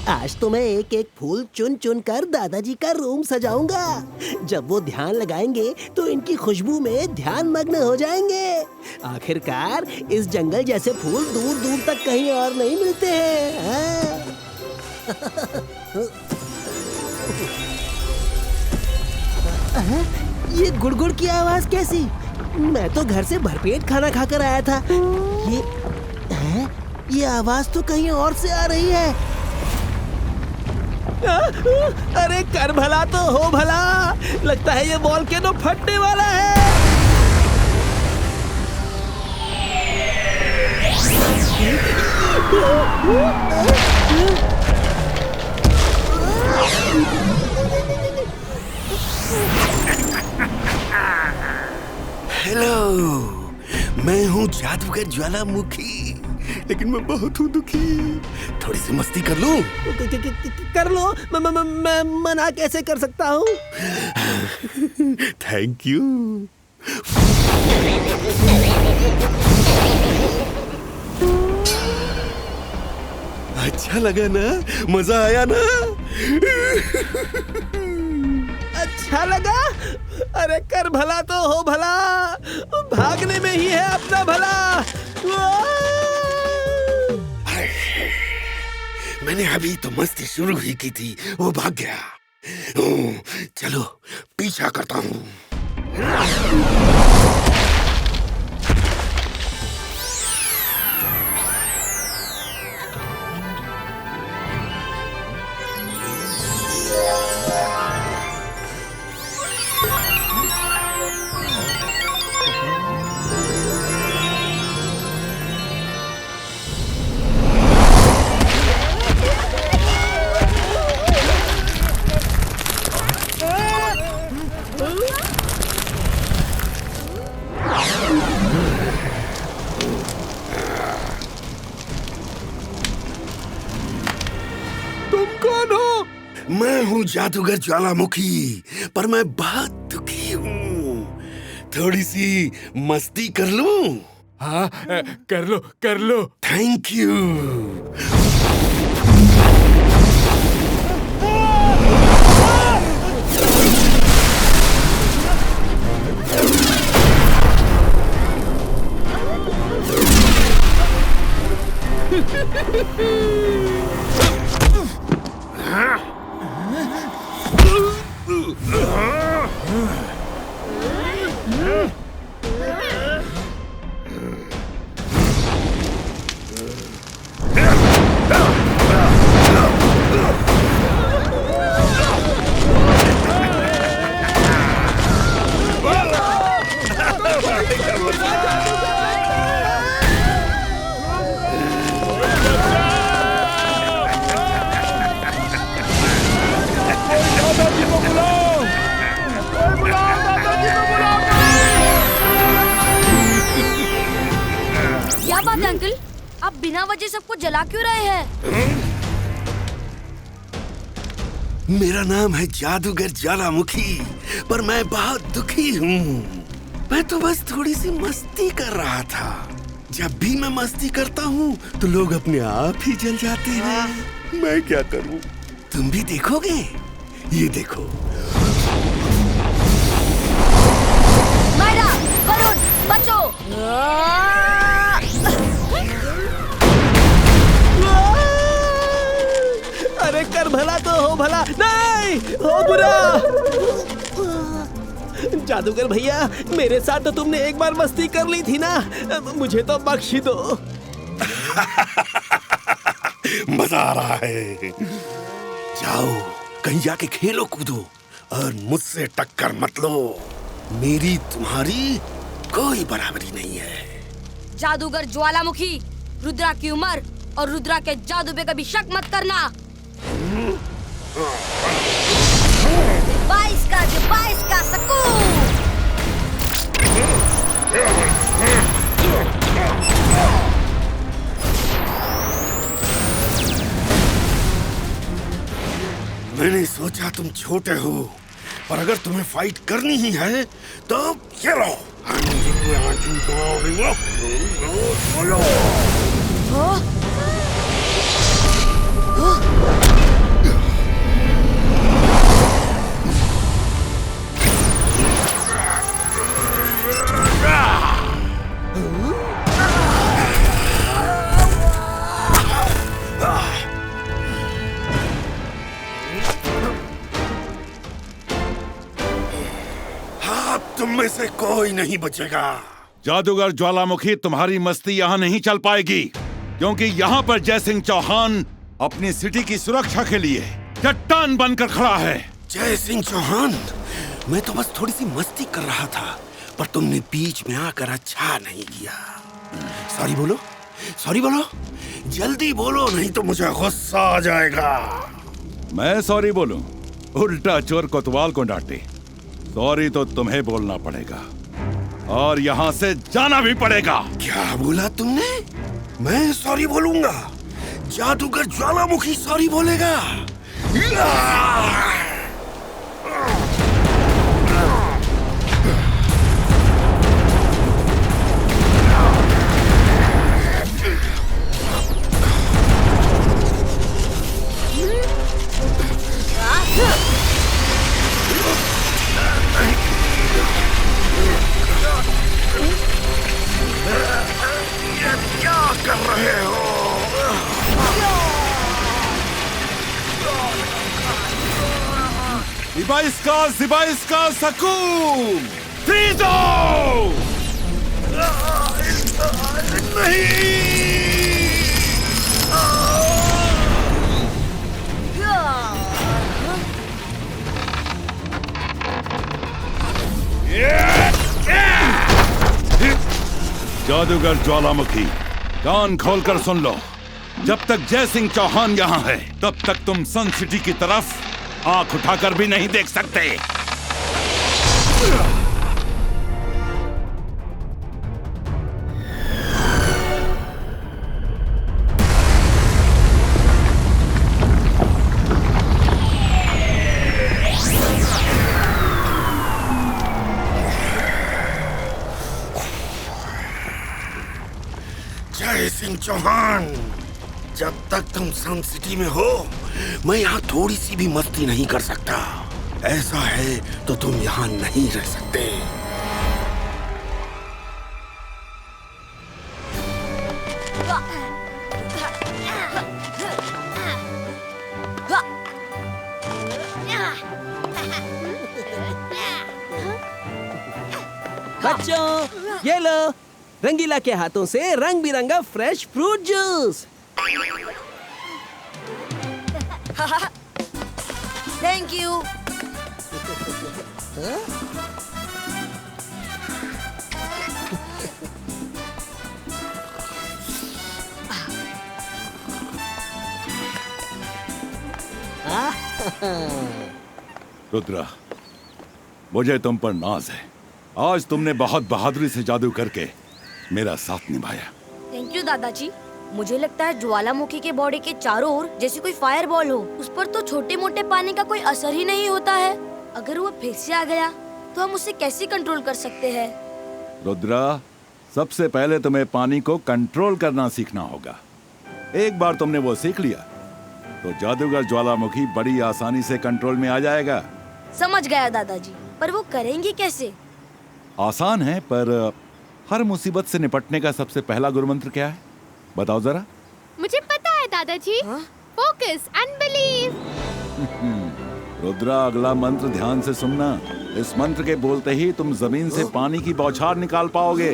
आज तो मैं एक एक फूल चुन चुन कर दादाजी का रूम सजाऊंगा। जब वो ध्यान लगाएंगे तो इनकी खुशबू में ध्यान मग्न हो जाएंगे। आखिरकार इस जंगल जैसे फूल दूर दूर तक कहीं और नहीं मिलते हैं। ये गुड़गुड़ की आवाज कैसी? मैं तो घर से भरपेट खाना खाकर आया था। ये आवाज तो कहीं और से आ रही है। अरे कर भला तो हो भला, लगता है ये वोल्केनो फटने वाला है। हेलो, मैं हूँ जादूगर ज्वालामुखी, लेकिन मैं बहुत हूँ दुखी। थोड़ी सी मस्ती कर लूं? कर लो। मैं मना कैसे कर सकता हूँ? Thank you. अच्छा लगा ना? मजा आया ना? अच्छा लगा? अरे कर भला तो हो भला, भागने में ही है अपना भला। मैंने अभी तो मस्ती शुरू ही की थी, वो भाग गया। चलो पीछा करता हूँ। मैं हूँ जादूगर ज्वालामुखी, पर मैं बहुत दुखी हूँ। थोड़ी सी मस्ती कर लूं? हाँ, कर लो। Thank you. क्या बात है अंकल, आप बिना वजह सबको जला क्यों रहे हैं? मेरा नाम है जादूगर ज्वालामुखी, पर मैं बहुत दुखी हूँ। मैं तो बस थोड़ी सी मस्ती कर रहा था। जब भी मैं मस्ती करता हूँ तो लोग अपने आप ही जल जाते हैं। मैं क्या करूँ? तुम भी देखोगे? ये देखो। मायरा, वरुण, बचो! अरे कर भला तो हो भला, नहीं हो बुरा। जादूगर भैया, मेरे साथ तो तुमने एक बार मस्ती कर ली थी ना, मुझे तो बख्श दो। मजा आ रहा है। जाओ कहीं जाके खेलो कूदो और मुझसे टक्कर मत लो। मेरी तुम्हारी कोई बराबरी नहीं है। जादूगर ज्वालामुखी, रुद्रा की उम्र और रुद्रा के जादू पे कभी शक मत करना। 22 का सकून। मैंने सोचा तुम छोटे हो, पर अगर तुम्हें फाइट करनी ही है तो चलो। तुम में से कोई नहीं बचेगा। जादूगर ज्वालामुखी, तुम्हारी मस्ती यहाँ नहीं चल पाएगी, क्योंकि यहाँ पर जयसिंह चौहान अपनी सिटी की सुरक्षा के लिए चट्टान बनकर खड़ा है। जयसिंह चौहान, मैं तो बस थोड़ी सी मस्ती कर रहा था, पर तुमने बीच में आकर अच्छा नहीं किया। सॉरी बोलो, सॉरी बोलो, जल्दी बोलो, नहीं तो मुझे गुस्सा आ जाएगा। मैं सॉरी बोलूं? उल्टा चोर कोतवाल को डांटे। सॉरी तो तुम्हें बोलना पड़ेगा और यहाँ से जाना भी पड़ेगा। क्या बोला तुमने? मैं सॉरी बोलूंगा? जादूगर ज्वालामुखी सॉरी बोलेगा? क्या कर रहे हो? Zibaisca Sakum! Frizo! जादूगर ज्वालामुखी, कान खोलकर सुन लो। जब तक जयसिंह चौहान यहाँ है, तब तक तुम सन सिटी की तरफ आंख उठाकर भी नहीं देख सकते। जयसिंह चौहान, जब तक तुम सन सिटी में हो, मैं यहाँ थोड़ी सी भी मस्ती नहीं कर सकता। ऐसा है तो तुम यहाँ नहीं रह सकते। बच्चों, ये लो, रंगीला के हाथों से रंग बिरंगा fresh fruit juice. Thank you. Rudra, मुझे तुम पर नाज है। आज तुमने बहुत बहादुरी से जादू करके मेरा साथ निभाया। थैंक यू दादाजी। मुझे लगता है ज्वालामुखी के बॉडी के चारों ओर जैसे कोई फायर बॉल हो। उस पर तो छोटे मोटे पानी का कोई असर ही नहीं होता है। अगर वो फिर से आ गया तो हम उसे कैसे कंट्रोल कर सकते हैं? रुद्रा, सबसे पहले तुम्हें पानी को कंट्रोल करना सीखना होगा। एक बार तुमने वो सीख लिया तो जादूगर ज्वालामुखी बड़ी आसानी से कंट्रोल में आ जाएगा। समझ गया दादाजी, पर वो करेंगे कैसे? आसान है, पर हर मुसीबत से निपटने का सबसे पहला गुरुमंत्र क्या है, बताओ जरा। मुझे पता है दादाजी। Focus and believe. रुद्रा, अगला मंत्र ध्यान से सुनना। इस मंत्र के बोलते ही तुम जमीन से पानी की बौछार निकाल पाओगे।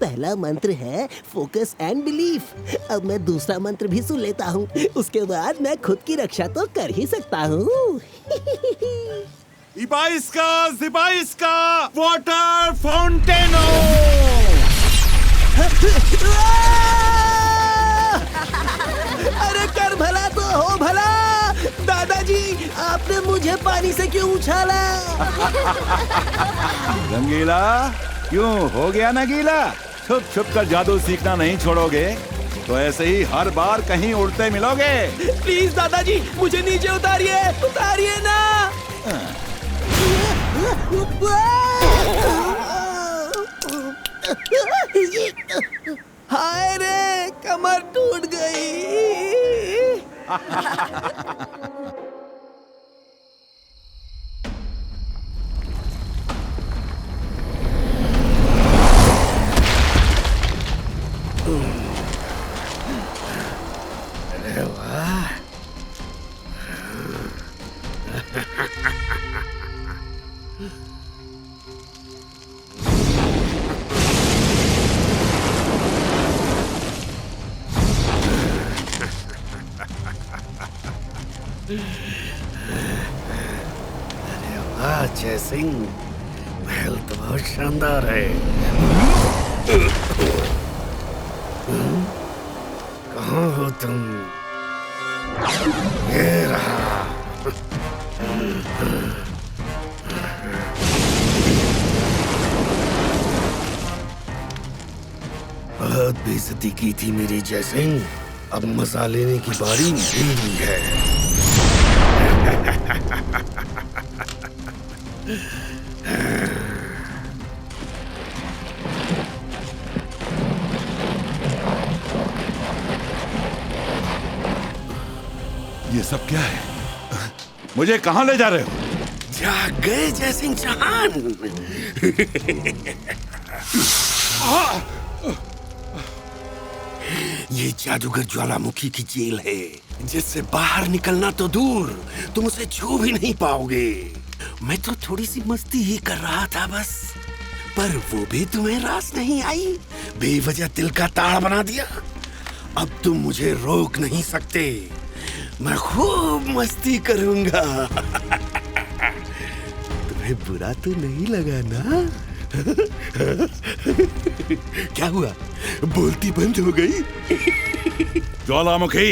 पहला मंत्र है फोकस एंड बिलीफ। अब मैं दूसरा मंत्र भी सुन लेता हूँ, उसके बाद मैं खुद की रक्षा तो कर ही सकता हूँ। Zibaisca वाटर फाउंटेनो। अरे कर भला तो हो भला। दादाजी, आपने मुझे पानी से क्यों उछाला? रंगीला, क्यों हो गया ना गीला? छुप छुप कर जादू सीखना नहीं छोड़ोगे तो ऐसे ही हर बार कहीं उड़ते मिलोगे। प्लीज दादाजी, मुझे नीचे उतारिए, उतारिए ना। हाय रे, कमर टूट गई। अरे वाह, अरे वाह जय सिंह, महल तो बहुत शानदार है। कहाँ हो तुम? ये रहा। बहुत बेइज्जती की थी मेरी जय सिंह, अब मजा लेने की बारी मेरी है। ये सब क्या है? मुझे कहाँ ले जा रहे हो? जाग गए जय सिंह चौहान। ये जादूगर ज्वालामुखी की जेल है, जिससे बाहर निकलना तो दूर, तुम उसे छू भी नहीं पाओगे। मैं तो थोड़ी सी मस्ती ही कर रहा था बस, पर वो भी तुम्हें रास नहीं आई। बेवजह दिल का ताड़ बना दिया। अब तुम मुझे रोक नहीं सकते, मैं खूब मस्ती करूंगा। तुम्हें बुरा तो नहीं लगा ना? क्या हुआ, बोलती बंद हो गई? ज्वालामुखी,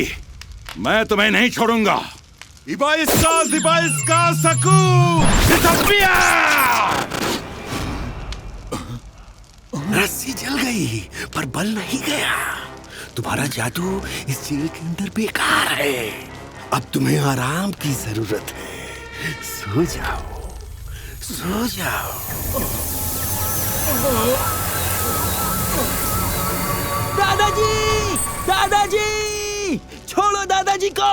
मैं तुम्हें नहीं छोड़ूंगा। इबाइस्का सकू disappear! रस्सी जल गई पर बल नहीं गया। तुम्हारा जादू इस जेल के अंदर बेकार है। अब तुम्हें आराम की जरूरत है। सो जाओ, सो जाओ। दादाजी, दादाजी, छोड़ो दादाजी को।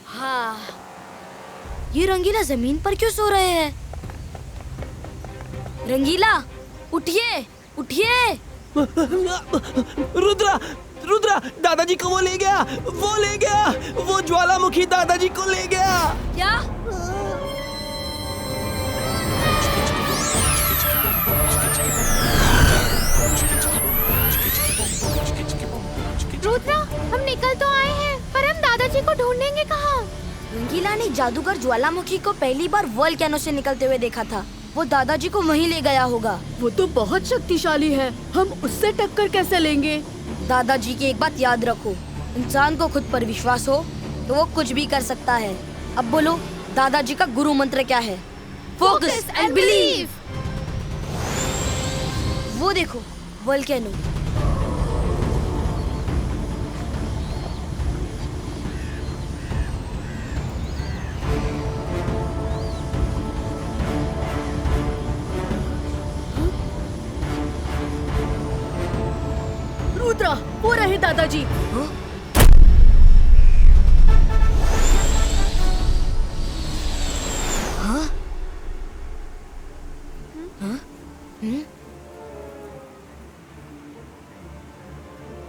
हाँ, ये रंगीला जमीन पर क्यों सो रहे हैं? रंगीला, उठिए, उठिए। रुद्रा, रुद्रा, दादाजी को वो ले गया, वो ले गया, वो ज्वालामुखी दादाजी को ले गया। क्या? रुद्रा, हम निकल तो आए हैं, पर हम दादाजी को ढूंढेंगे कहाँ? रंगीला ने जादूगर ज्वालामुखी को पहली बार वोल्केनो से निकलते हुए देखा था। वो दादाजी को वहीं ले गया होगा। वो तो बहुत शक्तिशाली है, हम उससे टक्कर कैसे लेंगे? दादाजी की एक बात याद रखो, इंसान को खुद पर विश्वास हो तो वो कुछ भी कर सकता है। अब बोलो, दादाजी का गुरु मंत्र क्या है? Focus and believe. वो देखो, वोल्केनो। रुद्रा, वो रहे दादाजी।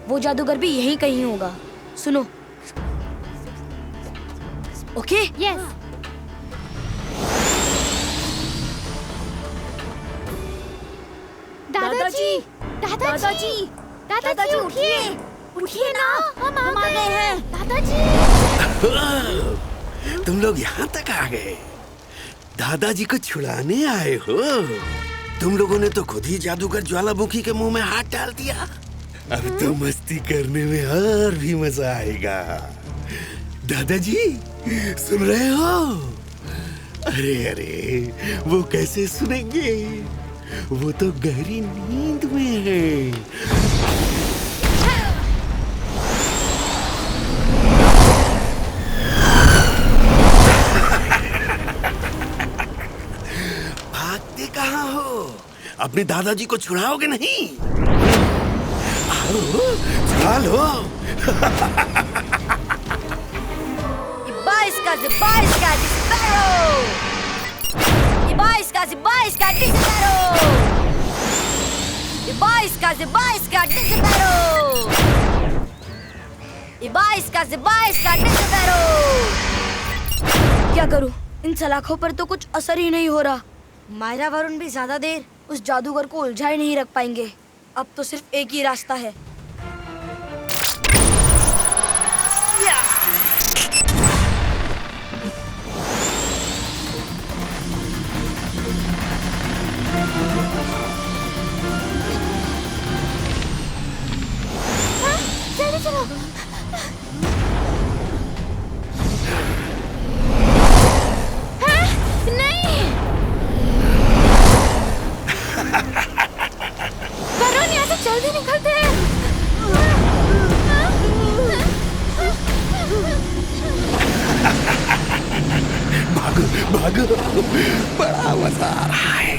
वो जादूगर भी यहीं कहीं होगा। सुनो। ओके? यस। दादाजी, दादाजी, दादाजी उठिए, उठिए ना, हम आ गए हैं। दादाजी, तुम लोग यहाँ तक आ गए। दादाजी को छुड़ाने आए हो। तुम लोगों ने तो खुद ही जादूगर ज्वालामुखी के मुंह में हाथ डाल दिया। अब तो मस्ती करने में और भी मजा आएगा। दादाजी सुन रहे हो? अरे अरे, वो कैसे सुनेंगे? वो तो गहरी नींद में है। भागते कहाँ हो? अपने दादाजी को छुड़ाओगे नहीं? आओ, छुड़ा लो। Ibaiska, disparo! Ibaiska, disparo! Ibaiska, disparo! Ibaiska, disparo! क्या करूं? इन सलाखों पर तो कुछ असर ही नहीं हो रहा। मायरा वरुण भी ज्यादा देर उस जादूगर को उलझाए नहीं रख पाएंगे। अब तो सिर्फ एक ही रास्ता है। जल्दी चलो। हाँ? नहीं। वरुण यहाँ से जल्दी निकलते हैं। भागो भागो, बड़ा मजा आ रहा है।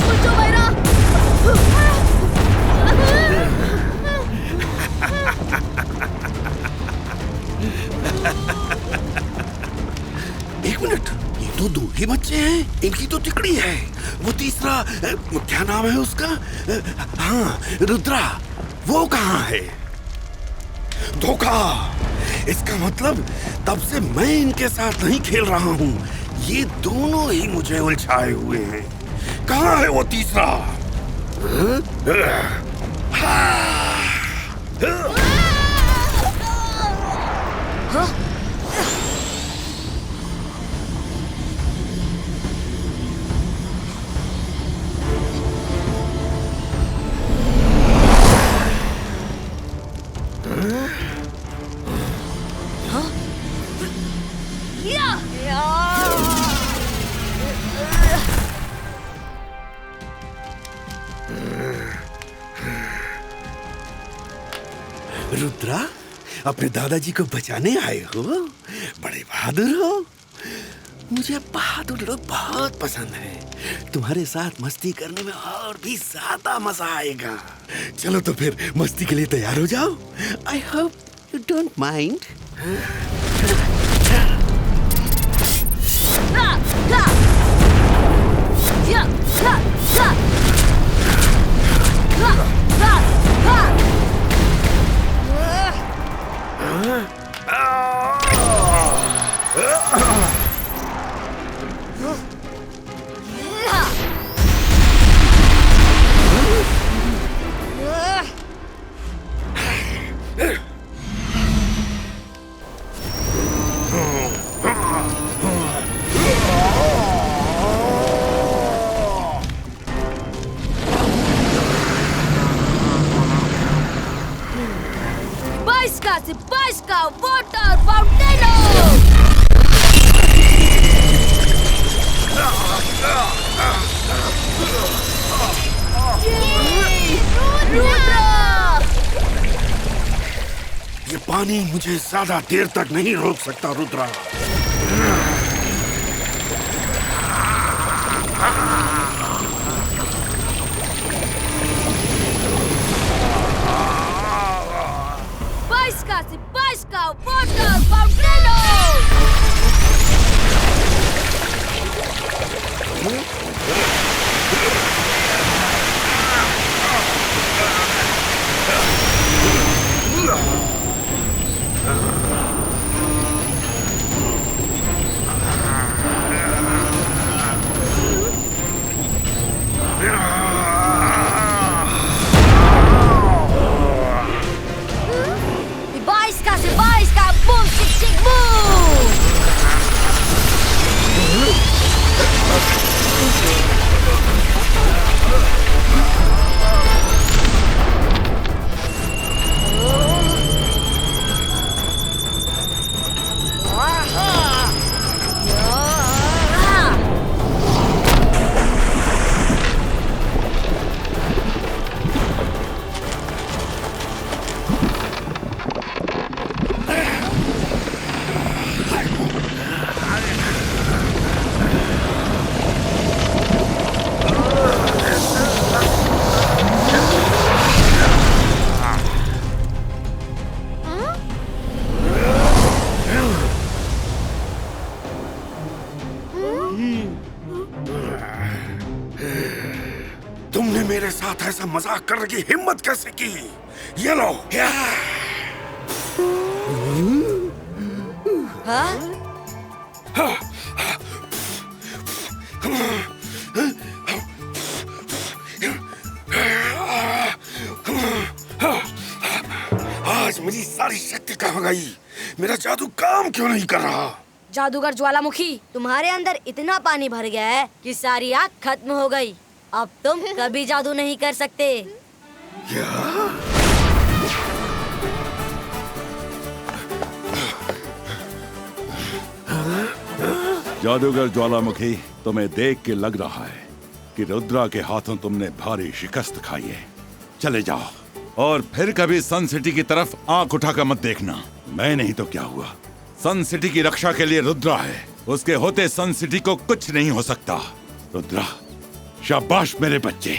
बचो मायरा। एक मिनट, ये तो दो ही बच्चे हैं। इनकी तो तिकड़ी है। वो तीसरा क्या नाम है उसका? हाँ, रुद्रा। वो कहाँ है? धोखा। इसका मतलब तब से मैं इनके साथ नहीं खेल रहा हूँ। ये दोनों ही मुझे उलझाए हुए हैं। कहाँ है वो तीसरा? रुद्रा, अपने दादाजी को बचाने आए हो? बड़े बहादुर हो। मुझे बहादुर लोग बहुत पसंद है। तुम्हारे साथ मस्ती करने में और भी ज्यादा मजा आएगा। चलो तो फिर मस्ती के लिए तैयार हो जाओ। I hope you don't mind. Ibaiska, water volcano! ये पानी मुझे ज्यादा देर तक नहीं रोक सकता रुद्रा। Ibaiska, water volcano! तुमने मेरे साथ ऐसा मजाक करने की हिम्मत कैसे की? ये लो। या! हाँ? आज मेरी सारी शक्ति कहाँ गई? मेरा जादू काम क्यों नहीं कर रहा? जादूगर ज्वालामुखी, तुम्हारे अंदर इतना पानी भर गया है कि सारी आग खत्म हो गई। अब तुम कभी जादू नहीं कर सकते। जादूगर ज्वालामुखी, तुम्हें देख के लग रहा है कि रुद्रा के हाथों तुमने भारी शिकस्त खाई है। चले जाओ और फिर कभी सन सिटी की तरफ आंख उठाकर मत देखना। मैं नहीं तो क्या हुआ, सन सिटी की रक्षा के लिए रुद्रा है। उसके होते सन सिटी को कुछ नहीं हो सकता। रुद्रा, शाबाश मेरे बच्चे।